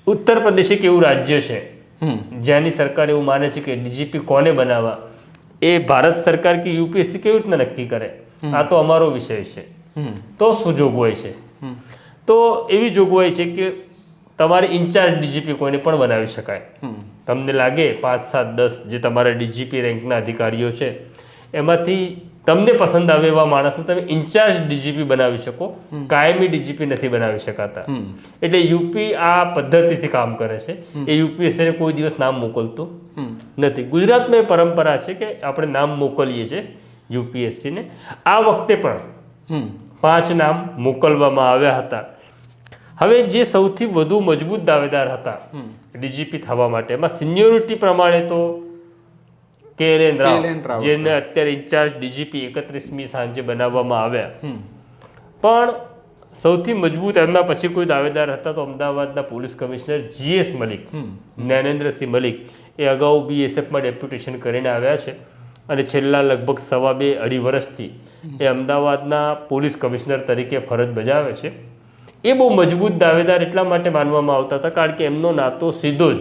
ઉત્તર પ્રદેશ એક એવું રાજ્ય છે જ્યાંની સરકાર એવું માને છે કે ડીજીપી કોને બનાવવા એ ભારત સરકાર કે યુપીએસસી કેવી રીતના નક્કી કરે, આ તો અમારો વિષય છે. તો શું જોગવાઈ છે? તો એવી જોગવાઈ છે કે તમારે ઇન્ચાર્જ ડીજીપી કોઈને પણ બનાવી શકાય. તમને લાગે 5, 7, 10 જે તમારા ડીજીપી રેન્કના અધિકારીઓ છે એમાંથી તમને પસંદ આવે એવા માણસને તમે ઇન્ચાર્જ ડીજીપી બનાવી શકો, કાયમી ડીજીપી નથી બનાવી શકાતા. એટલે યુપી આ પદ્ધતિથી કામ કરે છે. એ યુપીએસસીને કોઈ દિવસ નામ મોકલતું નથી. ગુજરાતમાં એ પરંપરા છે કે આપણે નામ મોકલીએ છીએ યુપીએસસીને. આ વખતે પણ 5 નામ મોકલવામાં આવ્યા હતા. હવે જે સૌથી વધુ મજબૂત દાવેદાર હતા ડીજીપી થવા માટે, એમાં સિનિયોરિટી પ્રમાણે તો KLN રાવ જેને અત્યારે ઇન્ચાર્જ ડીજીપી 31મી સાંજે બનાવવામાં આવ્યા, પણ સૌથી મજબૂત એમના પછી કોઈ દાવેદાર હતા તો અમદાવાદના police commissioner GS Malik, Gyanendrasinh Malik. એ અગાઉ BSFમાં ડેપ્યુટેશન કરીને આવ્યા છે અને છેલ્લા લગભગ 2.5-2.5 વર્ષથી એ અમદાવાદના પોલીસ કમિશનર તરીકે ફરજ બજાવે છે. એ બહુ મજબૂત દાવેદાર એટલા માટે માનવામાં આવતા હતા કારણ કે એમનો નાતો સીધો જ